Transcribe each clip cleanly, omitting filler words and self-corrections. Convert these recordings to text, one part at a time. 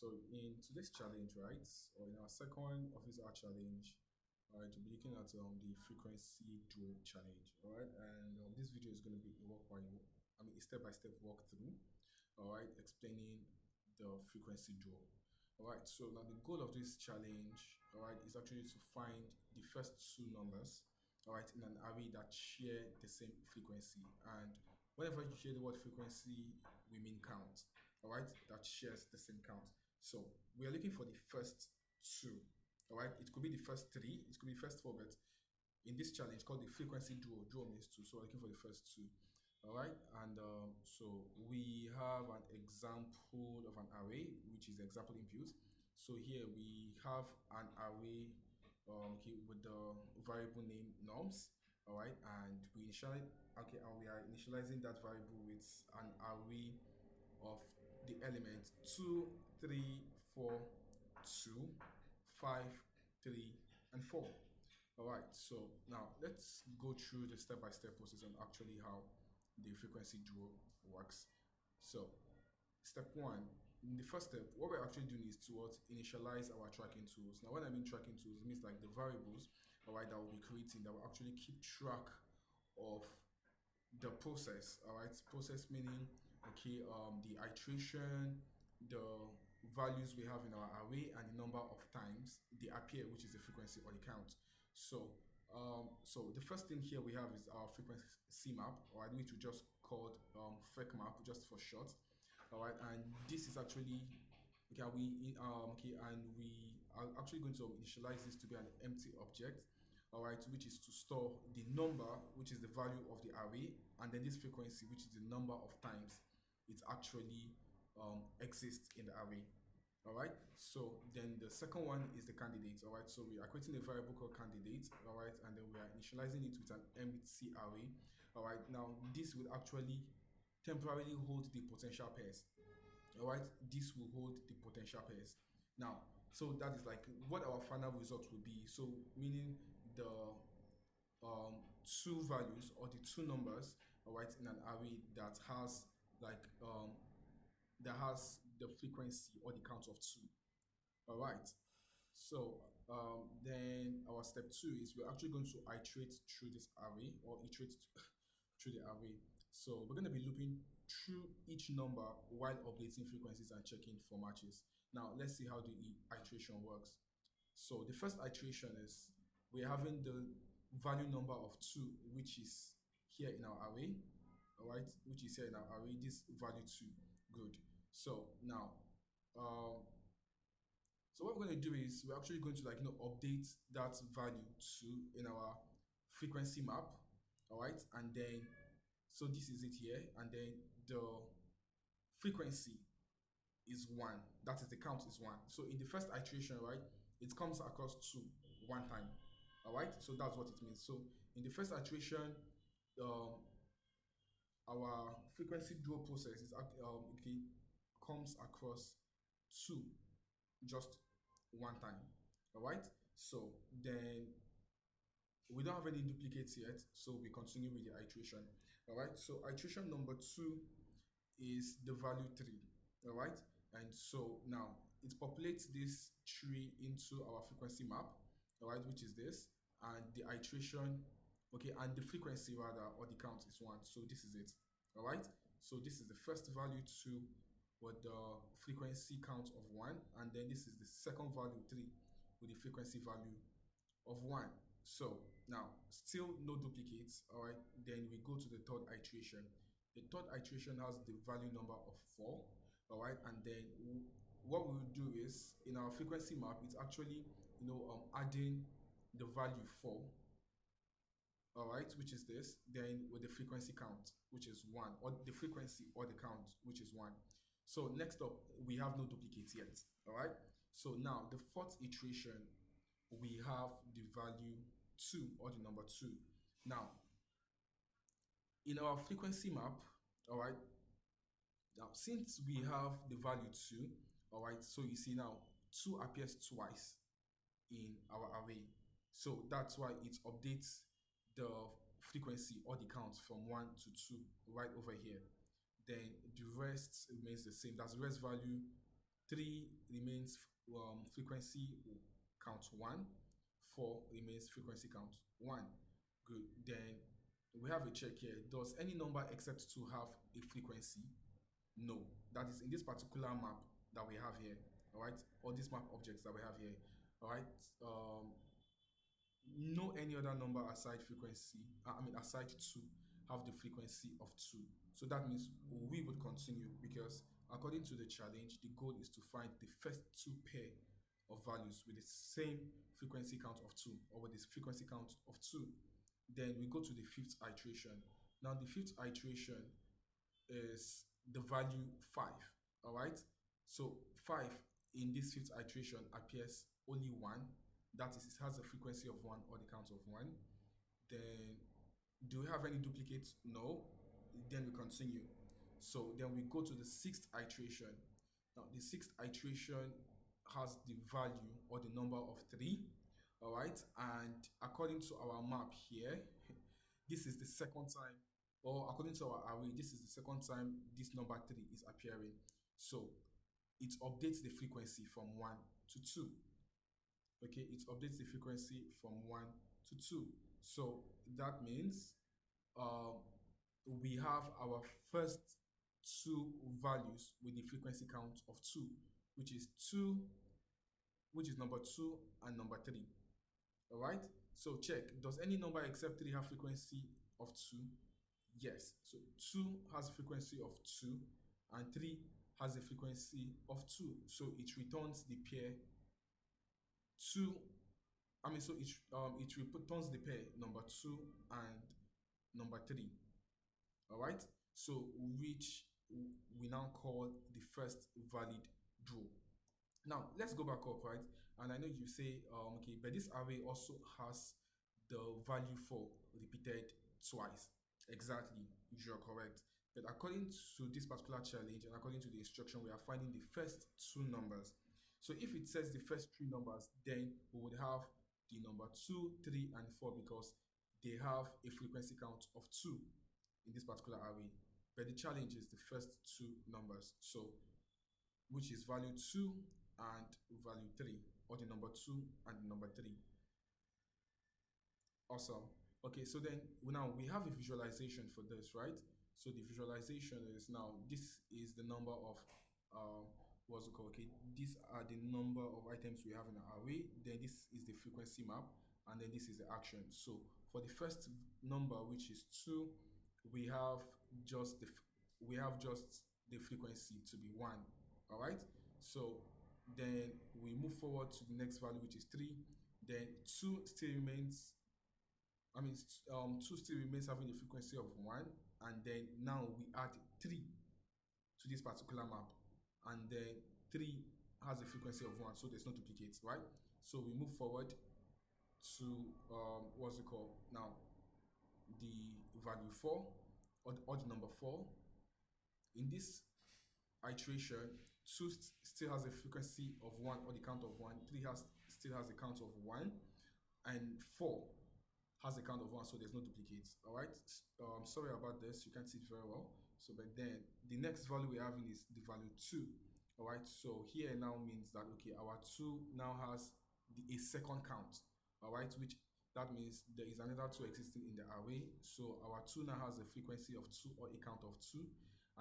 So in today's challenge, right, or in our second office hour challenge, all right, we'll be looking at the frequency dual challenge. All right, and this video is going to be a a step-by-step walkthrough. All right, explaining the frequency dual. All right, so now the goal of this challenge, all right, is actually to find the first two numbers, all right, in an array that share the same frequency. And whenever you hear the word frequency, we mean count, all right, that shares the same count. So we are looking for the first two, all right. It could be the first three, it could be first four, but in this challenge called the frequency duo, duo means two, so we're looking for the first two. All right, and so we have an example of an array, which is the example input. So here we have an array okay, with the variable name norms. All right, and we are initializing that variable with an array of the element 2, 3, 4, 2, 5, 3, and 4. All right, so now let's go through the step-by-step process on actually how the frequency duo works. So step one, in the first step, what we're actually doing is to initialize our tracking tools. Now, when I mean tracking tools, it means like the variables, all right, that we'll be creating that will actually keep track of the process. All right, process meaning okay, the iteration, the values we have in our array, and the number of times they appear, which is the frequency or the count. So so the first thing here we have is our frequency map, all right, which we just called FEC map just for short. All right, and this is actually and we are actually going to initialize this to be an empty object, all right, which is to store the number, which is the value of the array, and then this frequency, which is the number of times it actually exists in the array. All right, so then the second one is the candidate. All right, so we are creating a variable called candidate. All right, and then we are initializing it with an empty array. All right, now this will actually temporarily hold the potential pairs. All right, this will hold the potential pairs. Now, so that is like what our final result will be. So meaning the two values or the two numbers, all right, in an array that has like that has the frequency or the count of two. All right. So then our step two is we're actually going to iterate through this array or iterate through the array. So we're going to be looping through each number while updating frequencies and checking for matches. Now let's see how the iteration works. So the first iteration is we're having the value number of 2, which is here in our array, all right, which is here in our array, this value 2. Good. So now, so what we're going to do is we're actually going to update that value 2 in our frequency map, all right, and then so this is it here, and then the frequency is 1. That is the count is 1. So in the first iteration, right, it comes across 2 one time. All right. So that's what it means. So in the first iteration, um, our frequency dual process okay, comes across 2 just one time. All right. So then we don't have any duplicates yet. So we continue with the iteration. All right. So iteration number 2 is the value 3. All right, and so now it populates this tree into our frequency map, all right, which is this, and the iteration, okay, and the frequency rather, or the count is 1. So this is it. All right, so this is the first value 2 with the frequency count of 1, and then this is the second value 3 with the frequency value of 1. So now still no duplicates. All right, then we go to the third iteration. The third iteration has the value number of 4. All right, and then what we will do is in our frequency map, it's actually adding the value 4, all right, which is this, then with the frequency count, which is 1, or the frequency or the count, which is 1. So next up, we have no duplicates yet. All right, so now the fourth iteration, we have the value 2 or the number 2. Now in our frequency map, all right, now since we have the value 2, all right, so you see now 2 appears twice in our array. So that's why it updates the frequency or the count from 1 to 2 right over here. Then the rest remains the same. That's the rest value 3 remains frequency count 1, 4 remains frequency count 1. Good. Then we have a check here. Does any number except 2 have a frequency? No. That is in this particular map that we have here. All right. Or this map objects that we have here. All right. No any other number aside frequency, aside 2 have the frequency of 2. So that means we would continue because according to the challenge, the goal is to find the first two pair of values with the same frequency count of 2 or with this frequency count of 2. Then we go to the fifth iteration. Now the fifth iteration is the value 5. All right. So 5 in this fifth iteration appears only 1. That is, it has a frequency of 1 or the count of 1. Then do we have any duplicates? No. Then we continue. So then we go to the sixth iteration. Now the sixth iteration has the value or the number of 3. All right. And according to our map here, this is the second time, or according to our array, this is the second time this number 3 is appearing. So it updates the frequency from 1 to 2. Okay, it updates the frequency from 1 to 2. So that means we have our first two values with the frequency count of 2, which is 2, which is number 2 and number 3. All right, so check, does any number except 3 have frequency of 2? Yes, so 2 has a frequency of 2 and 3 has a frequency of 2. So it returns the pair 2. It returns the pair number 2 and number 3. All right, so which we now call the first valid draw. Now let's go back up, right? And I know you say, okay, but this array also has the value 4 repeated twice. Exactly, you're correct. But according to this particular challenge and according to the instruction, we are finding the first two numbers. So if it says the first three numbers, then we would have the number 2, 3, and 4 because they have a frequency count of 2 in this particular array. But the challenge is the first two numbers. So which is value 2 and value 3, or the number 2 and the number 3. Awesome. Okay, so then now we have a visualization for this, right? So the visualization is now, this is the number of what's it called? Okay, these are the number of items we have in our array. Then this is the frequency map, and then this is the action. So for the first number, which is 2, we have just the frequency to be 1. All right. So then we move forward to the next value, which is 3. Then 2 still remains. 2 still remains having a frequency of 1, and then now we add 3 to this particular map, and then 3 has a frequency of 1, so there's no duplicates, right? So we move forward to what's it called now, the value 4, or the number 4. In this iteration, 2 still has a frequency of 1 or the count of 1, 3 still has a count of 1, and 4 has a count of 1, so there's no duplicates. All right. Sorry about this, you can't see it very well. So but then the next value we're having is the value 2. All right, so here now means that, okay, our 2 now has a second count. All right, which that means there is another 2 existing in the array. So our 2 now has a frequency of 2 or a count of 2,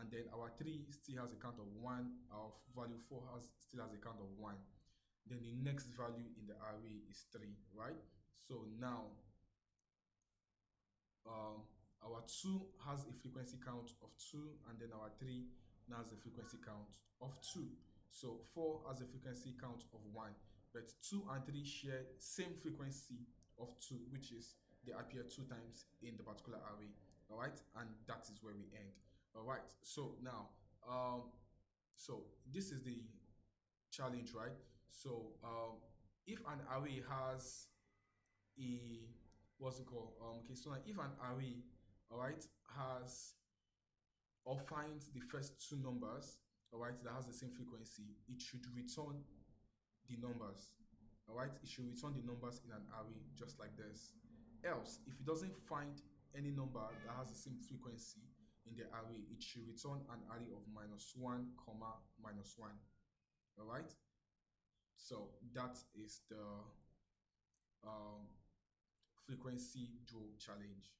and then our 3 still has a count of 1. Our value 4 still has a count of 1. Then the next value in the array is 3, right? So now our 2 has a frequency count of 2, and then our 3 now has a frequency count of 2. So 4 has a frequency count of 1, but 2 and 3 share same frequency of 2, which is they appear 2 times in the particular array. All right, and that is where we end. All right, so now so this is the challenge, right? So if an array has a what's it called? Okay, so now if an array, all right, has or finds the first two numbers, all right, that has the same frequency, it should return the numbers. All right, it should return the numbers in an array just like this. Else, if it doesn't find any number that has the same frequency in the array, it should return an array of -1, -1. All right. So that is the um, frequency draw challenge.